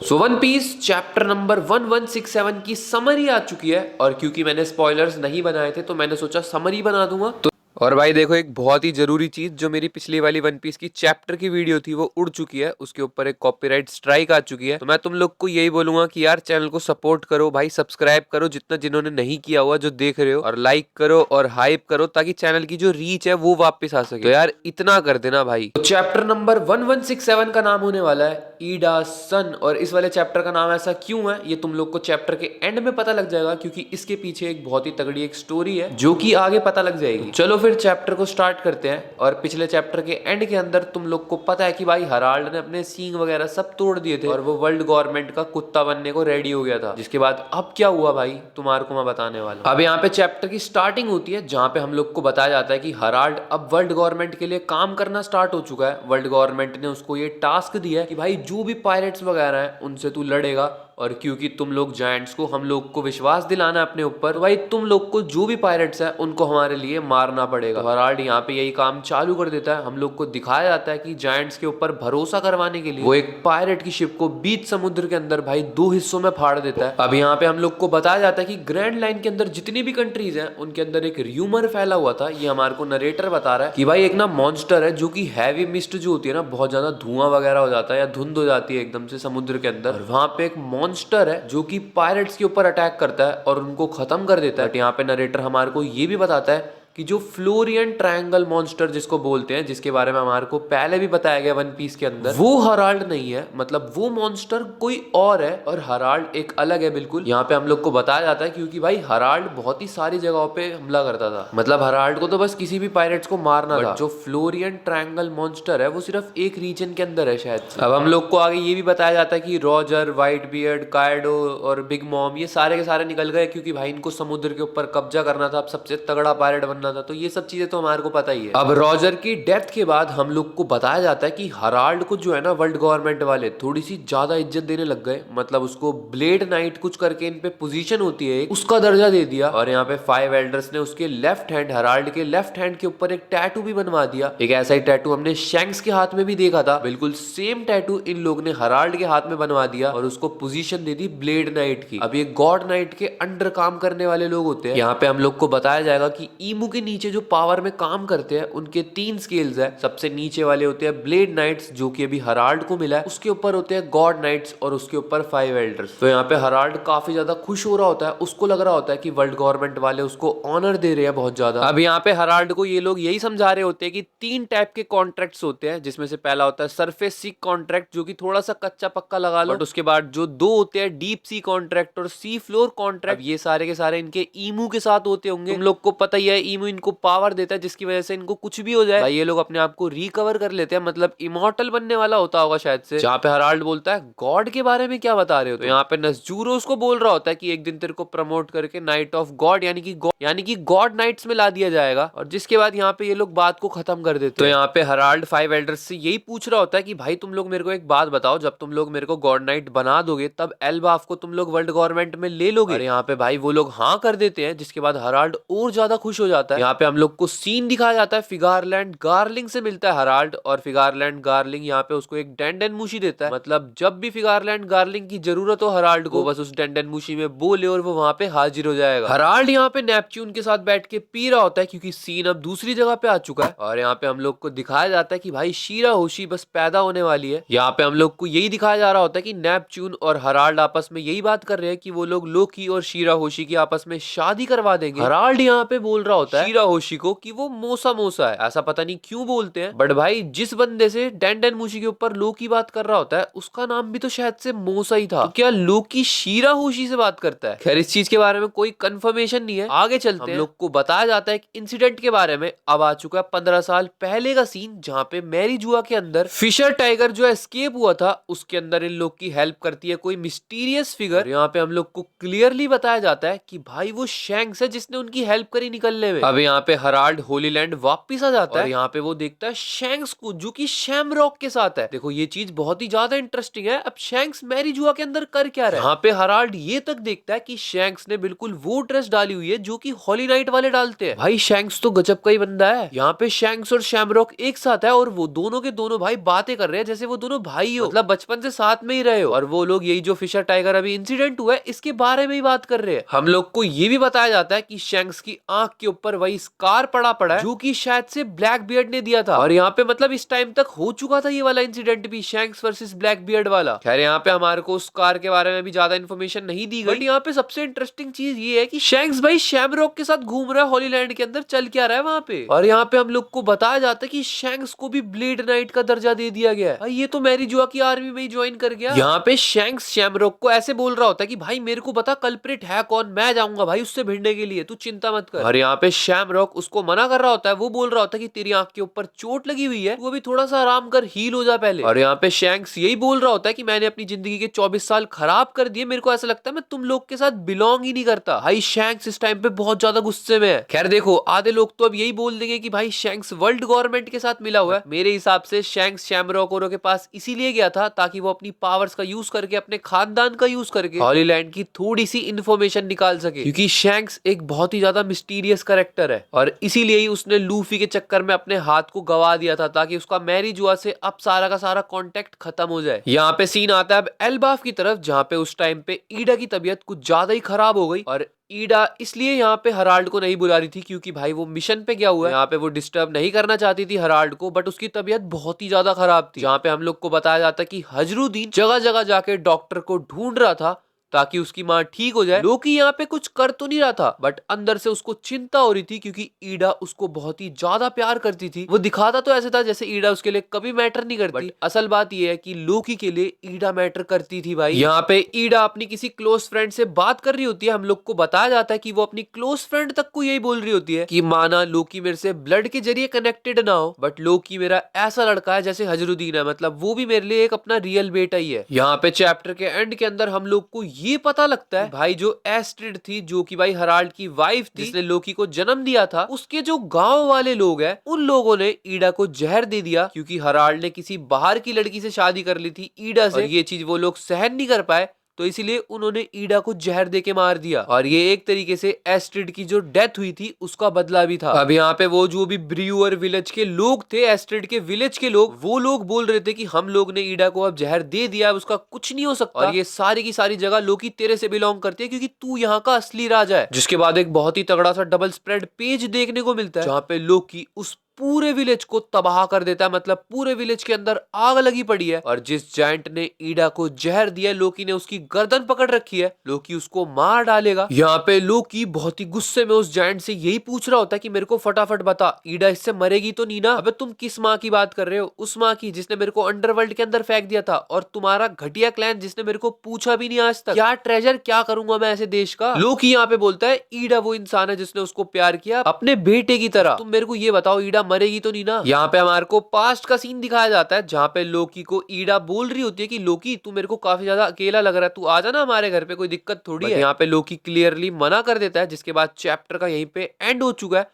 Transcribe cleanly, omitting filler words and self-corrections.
सो one piece chapter number 1167 की summary आ चुकी है। और क्योंकि मैंने स्पॉयलर्स नहीं बनाए थे तो मैंने सोचा समरी बना दूंगा। तो और भाई देखो, एक बहुत ही जरूरी चीज, जो मेरी पिछली वाली वन पीस की चैप्टर की वीडियो थी वो उड़ चुकी है, उसके ऊपर एक कॉपीराइट स्ट्राइक आ चुकी है। तो मैं तुम लोग को यही बोलूंगा कि यार चैनल को सपोर्ट करो भाई, सब्सक्राइब करो जितना जिन्होंने नहीं किया हुआ, जो देख रहे हो, और लाइक करो और हाइप करो ताकि चैनल की जो रीच है वो वापस आ सके। तो यार इतना कर देना भाई। तो चैप्टर नंबर 1167 का नाम होने वाला है ईडा सन। और इस वाले चैप्टर का नाम ऐसा क्यों है ये तुम लोग को चैप्टर के एंड में पता लग जाएगा, क्योंकि इसके पीछे एक बहुत ही तगड़ी एक स्टोरी है जो कि आगे पता लग जाएगी। चलो फिर चैप्टर को स्टार्ट करते हैं। और पिछले चैप्टर के एंड के अंदर तुम लोग को पता है कि भाई हराल्ड ने अपने सींग वगैरह सब तोड़ दिए थे और वो वर्ल्ड गवर्नमेंट का कुत्ता बनने को रेडी हो गया था। जिसके बाद अब क्या हुआ भाई तुम्हारे को मैं बताने वाला हूं। अब यहाँ पे चैप्टर की स्टार्टिंग होती है जहाँ पे हम लोग को बताया जाता है कि हराल्ड अब वर्ल्ड गवर्नमेंट के लिए काम करना स्टार्ट हो चुका है। वर्ल्ड गवर्नमेंट ने उसको ये टास्क दिया है कि भाई जो भी पायरेट्स वगैरह हैं उनसे तू लड़ेगा। और क्योंकि तुम लोग जायंट्स को, हम लोग को विश्वास दिलाना है अपने ऊपर, तो भाई तुम लोग को जो भी पायरेट्स है उनको हमारे लिए मारना पड़ेगा। तो हराल्ड यहाँ पे यही काम चालू कर देता है। हम लोग को दिखाया जाता है कि जायंट्स के ऊपर भरोसा करवाने के लिए वो एक पायरेट की शिप को बीच समुद्र के अंदर भाई दो हिस्सों में फाड़ देता है। अब यहाँ पे हम लोग को बताया जाता है कि ग्रैंड लाइन के अंदर जितनी भी कंट्रीज हैं उनके अंदर एक र्यूमर फैला हुआ था। ये हमारे को नरेटर बता रहा है कि भाई एक ना मॉन्स्टर है जो कि हैवी मिस्ट जो होती है ना, बहुत ज्यादा धुआं वगैरह हो जाता है या धुंध हो जाती है एकदम से समुद्र के अंदर, और वहां पे एक मॉन्स्टर है जो कि पायरेट्स के ऊपर अटैक करता है और उनको खत्म कर देता है। यहाँ पे नरेटर हमारे को ये भी बताता है कि जो फ्लोरियन ट्रायंगल मॉन्स्टर जिसको बोलते हैं, जिसके बारे में हमारे को पहले भी बताया गया वन पीस के अंदर, वो हराल्ड नहीं है। मतलब वो मॉन्स्टर कोई और है और हराल्ड एक अलग है बिल्कुल। यहाँ पे हम लोग को बताया जाता है क्योंकि भाई हराल्ड बहुत ही सारी जगहों पे हमला करता था। मतलब हराल्ड को तो बस किसी भी पायरेट्स को मारना था। जो फ्लोरियन ट्रायंगल मॉन्स्टर है वो सिर्फ एक रीजन के अंदर है शायद से। अब हम लोग को आगे ये भी बताया जाता है कि रॉजर, व्हाइट बियर्ड, कायडो और बिग मॉम ये सारे के सारे निकल गए क्योंकि भाई इनको समुद्र के ऊपर कब्जा करना था। अब सबसे तगड़ा पायरेट बनना था। तो ये सब चीजें तो हमारे को पता ही है। अब रॉजर की डेथ के बाद हम लोग को बताया जाता है कि हराल्ड को जो है ना वर्ल्ड गवर्नमेंट वाले थोड़ी सी ज्यादा इज्जत देने लग गए। मतलब उसको ब्लेड नाइट कुछ करके इन पे पोजीशन होती है उसका दर्जा दे दिया। और यहाँ पे फाइव एल्डर्स ने उसके लेफ्ट हैंड, हराल्ड के लेफ्ट हैंड के ऊपर एक टैटू भी बनवा दिया। एक ऐसा ही टैटू हमने शैंक्स के हाथ में भी देखा था। बिल्कुल सेम टैटू इन लोग ने हराल्ड के हाथ में बनवा दिया और उसको पोजीशन दे दी ब्लेड नाइट की। अब ये गॉड नाइट के अंडर काम करने वाले लोग होते हैं। यहाँ पे हम लोग को बताया जाएगा कि ईमू के नीचे जो पावर में काम करते हैं उनके 3 स्केल्स है। सबसे नीचे वाले होते हैं ब्लेड नाइट्स जो कि अभी हराल्ड को मिला है, उसके ऊपर होते हैं गॉड नाइट्स और उसके ऊपर फाइव एल्डर्स। तो यहाँ पे हराल्ड काफी ज्यादा खुश हो रहा होता है। उसको लग रहा होता है कि वर्ल्ड गवर्नमेंट वाले उसको ऑनर दे रहे हैं बहुत ज्यादा। अब यहाँ पे हराल्ड को ये लोग यही समझा रहे होते हैं कि 3 टाइप के कॉन्ट्रैक्ट्स होते हैं, जिसमें से पहला होता है सरफेस सी कॉन्ट्रैक्ट जो कि थोड़ा सा कच्चा पक्का लगा लो, बट उसके बाद जो 2 होते हैं डीप सी कॉन्ट्रैक्ट और सी फ्लोर कॉन्ट्रैक्ट। ये सारे के सारे इनके ईमू के साथ होते होंगे। तुम लोग को पता ही है ईमू इनको पावर देता है जिसकी वजह से इनको कुछ भी हो जाए भाई ये लोग अपने आप को रिकवर कर लेते हैं। मतलब इमॉर्टल बनने वाला होता होगा शायद से। जहाँ पे हराल्ड बोलता है गॉड के बारे में क्या बता रहे हो, तो यहाँ पे नज़जुरो उसको बोल रहा होता है कि एक दिन तेरे को प्रमोट करके नाइट ऑफ गॉड यानी कि गॉड नाइट्स में ला दिया जाएगा। और जिसके बाद यहाँ पे ये लोग बात को खत्म कर देते हैं। तो यहाँ पे हराल्ड फाइव एल्डर्स से यही पूछ रहा होता है कि भाई तुम लोग मेरे को एक बात बताओ, जब तुम लोग मेरे को गॉड नाइट बना दोगे तब एल्बाफ को तुम लोग वर्ल्ड गवर्नमेंट में ले लोगे। और यहाँ पे भाई वो लोग हाँ कर देते हैं, जिसके बाद हराल्ड और ज्यादा खुश हो जाता है। यहाँ पे हम लोग को सीन दिखाया जाता है फिगारलैंड गार्लिंग से मिलता है हराल्ड, और फिगारलैंड गार्लिंग यहाँ पे उसको एक डेंडन मूशी देता है। मतलब जब भी फिगारलैंड गार्लिंग की जरूरत हो हराल्ड को, बस उस डेंडन मूशी में बोले और वो वहां पे हाजिर हो जाएगा। हराल्ड यहाँ पे नेपच्यून के साथ बैठ के पी रहा होता है क्योंकि सीन अब दूसरी जगह पे आ चुका है। और यहाँ पे हम लोग को दिखाया जाता है कि भाई शीरा होशी बस पैदा होने वाली है। यहाँ पे हम लोग को यही दिखाया जा रहा होता है कि नेपच्यून और हराल्ड आपस में यही बात कर रहे हैं कि वो लोग लोकी और शीरा होशी की आपस में शादी करवा देंगे। हराल्ड यहाँ पे बोल रहा होता है शीरा होशी को कि वो मोसा मोसा है, ऐसा पता नहीं क्यों बोलते हैं, बट भाई जिस बंदे से डेंडन मूशी के ऊपर लोकी बात कर रहा होता है उसका नाम भी तो शायद से मोसा ही था। तो क्या लोकी शीरा होशी से बात करता है? खैर इस चीज के बारे में कोई कंफर्मेशन नहीं है। आगे चलते हैं। हम लोग को बताया जाता है एक इंसिडेंट के बारे में। अब आ चुका है 15 साल पहले का सीन, जहाँ पे मैरी जुआ के अंदर फिशर टाइगर जो एस्केप हुआ था उसके अंदर इन लोग की हेल्प करती है कोई मिस्टीरियस फिगर। यहाँ पे हम लोग को क्लियरली बताया जाता है कि भाई वो शैंक्स है जिसने उनकी हेल्प करी निकलने में। अब यहाँ पे हराल्ड होली लैंड वापिस आ जाता है और यहाँ पे वो देखता है शैंक्स को जो कि शैमरॉक के साथ है। देखो ये चीज बहुत ही ज्यादा इंटरेस्टिंग है। अब शैंक्स मैरीजुआ के अंदर कर क्या रहा है? यहाँ पे हराल्ड ये तक देखता है कि शैंक्स ने बिल्कुल वो ड्रेस डाली हुई है जो कि हॉली नाइट वाले डालते हैं। भाई शैंक्स तो गजब का ही बंदा है। यहाँ पे शैंक्स और शैमरॉक एक साथ है और वो दोनों के दोनों भाई बातें कर रहे हैं जैसे वो दोनों भाई हो, मतलब बचपन से साथ में ही रहे हो। और वो लोग यही जो फिशर टाइगर अभी इंसिडेंट हुआ है इसके बारे में ही बात कर रहे हैं। हम लोग को ये भी बताया जाता है कि शैंक्स की आंख के ऊपर वही स्कार पड़ा है जो कि शायद से ब्लैक बियर्ड ने दिया था। और यहाँ पे मतलब इस टाइम तक हो चुका था ये वाला इंसिडेंट भी, शैंक्स वर्सेस ब्लैक बियर्ड वाला। खैर यहाँ पे हमारे को उस कार के बारे में भी ज्यादा इन्फॉर्मेशन नहीं दी गई। बट यहाँ पे सबसे इंटरेस्टिंग चीज ये है कि शैंक्स भाई शैमरॉक के साथ घूम रहा है हॉली लैंड के अंदर, चल क्या रहा है वहां पे। और यहाँ पे हम लोग को बताया जाता है कि शैंक्स को भी ब्लेड नाइट का दर्जा दे दिया गया है। ये तो मैरीजुआ की आर्मी में ही ज्वाइन कर गया। यहाँ पे शैंक्स शैमरॉक को ऐसे बोल रहा होता है कि भाई मेरे को बता कल्प्रिट है कौन, मैं जाऊंगा भाई उससे भिड़ने के लिए, तू चिंता मत कर। और यहाँ पे शैमरॉक उसको मना कर रहा होता है, वो बोल रहा होता है कि तेरी आंख के ऊपर चोट लगी हुई है, तू अभी थोड़ा सा आराम कर, हील हो जा पहले। और यहाँ पे शैंक्स यही बोल रहा होता है कि मैंने अपनी जिंदगी के 24 साल खराब कर दिए, मेरे को ऐसा लगता है मैं तुम लोग के साथ बिलोंग ही नहीं करता। भाई शैंक्स इस टाइम पे बहुत ज्यादा गुस्से में है। खैर देखो आधे लोग तो अब यही बोल देंगे कि भाई शैंक्स वर्ल्ड गवर्नमेंट के साथ मिला हुआ है। मेरे हिसाब से शैंक्स शैमरॉक के पास इसीलिए गया था ताकि वो अपनी पावर्स का यूज करके, अपने खानदान का यूज करके हॉली लैंड की थोड़ी सी इंफॉर्मेशन निकाल सके, क्योंकि शैंक्स एक बहुत ही ज्यादा मिस्टीरियस कैरेक्टर है और इसीलिए ही उसने लूफी के चक्कर में अपने हाथ को गवा दिया था ताकि उसका मैरीजुआ से अब सारा का सारा कांटेक्ट खत्म हो जाए। यहाँ पे सीन आता है अब एल्बाफ की तरफ, जहाँ पे उस टाइम पे ईडा की तबीयत कुछ ज्यादा ही खराब हो गई और ईडा इसलिए यहाँ पे हराल्ड को नहीं बुला रही थी क्योंकि भाई वो मिशन पे गया हुआ है। यहाँ पे वो डिस्टर्ब नहीं करना चाहती थी हराल्ड को, बट उसकी तबीयत बहुत ही ज्यादा खराब थी। जहाँ पे हम लोग को बताया जाता कि हजरुद्दीन जगह जगह जाके डॉक्टर को ढूंढ रहा था ताकि उसकी माँ ठीक हो जाए। लोकी यहाँ पे कुछ कर तो नहीं रहा था बट अंदर से उसको चिंता हो रही थी क्योंकि ईडा उसको बहुत ही ज्यादा प्यार करती थी। वो दिखाता तो ऐसे था जैसे ईडा उसके लिए कभी मैटर नहीं करती, असल बात ये है कि लोकी के लिए ईडा मैटर करती थी भाई। यहाँ पे ईडा अपनी किसी क्लोज फ्रेंड से बात कर रही होती है। हम लोग को बताया जाता है कि वो अपनी क्लोज फ्रेंड तक को यही बोल रही होती है कि माना लोकी मेरे से ब्लड के जरिए कनेक्टेड ना हो बट लोकी मेरा ऐसा लड़का है जैसे हजरुद्दीन है, मतलब वो भी मेरे लिए एक अपना रियल बेटा ही है। यहाँ पे चैप्टर के एंड के अंदर हम लोग को ये पता लगता है भाई जो एस्ट्रिड थी, जो कि भाई हराल्ड की वाइफ थी जिसने लोकी को जन्म दिया था, उसके जो गांव वाले लोग हैं उन लोगों ने ईडा को जहर दे दिया क्योंकि हराल्ड ने किसी बाहर की लड़की से शादी कर ली थी ईडा से। और ये चीज वो लोग सहन नहीं कर पाए तो इसलिए उन्होंने ईडा को जहर देके मार दिया और ये एक तरीके से एस्ट्रिड की जो डेथ हुई थी उसका बदला भी था। अब यहाँ पे वो जो भी ब्रियूअर विलेज के लोग थे, एस्ट्रिड के विलेज के लोग, वो लोग बोल रहे थे कि हम लोग ने ईडा को अब जहर दे दिया, उसका कुछ नहीं हो सकता और ये सारी की सारी जगह लोकी तेरे से बिलोंग करती है क्योंकि तू यहाँ का असली राजा है। जिसके बाद एक बहुत ही तगड़ा सा डबल स्प्रेड पेज देखने को मिलता है जहाँ पे लोकी उस पूरे विलेज को तबाह कर देता है, मतलब पूरे विलेज के अंदर आग लगी पड़ी है और जिस जायंट ने ईडा को जहर दिया लोकी ने उसकी गर्दन पकड़ रखी है, लोकी उसको मार डालेगा। यहाँ पे लोकी बहुत ही गुस्से में उस जायंट से यही पूछ रहा होता है कि मेरे को फटाफट बता ईडा इससे मरेगी तो नहीं ना? अबे तुम किस माँ की बात कर रहे हो? उस माँ की जिसने मेरे को अंडरवर्ल्ड के अंदर फेंक दिया था और तुम्हारा घटिया क्लैन जिसने मेरे को पूछा भी नहीं आज तक। क्या ट्रेजर क्या करूंगा मैं ऐसे देश का? लोकी यहाँ पे बोलता है ईडा वो इंसान है जिसने उसको प्यार किया अपने बेटे की तरह। तुम मेरे को ये बताओ ईडा मरेगी तो नहीं ना? यहाँ पे हमारे को पास्ट का सीन दिखाया जाता है जहाँ पे लोकी को ईडा बोल रही होती है कि लोकी तू मेरे को काफी ज्यादा अकेला लग रहा है, तू आ जाना हमारे घर पे, कोई दिक्कत थोड़ी है। यहाँ पे लोकी क्लियरली मना कर देता है जिसके बाद चैप्टर का यहीं पे एंड हो चुका है।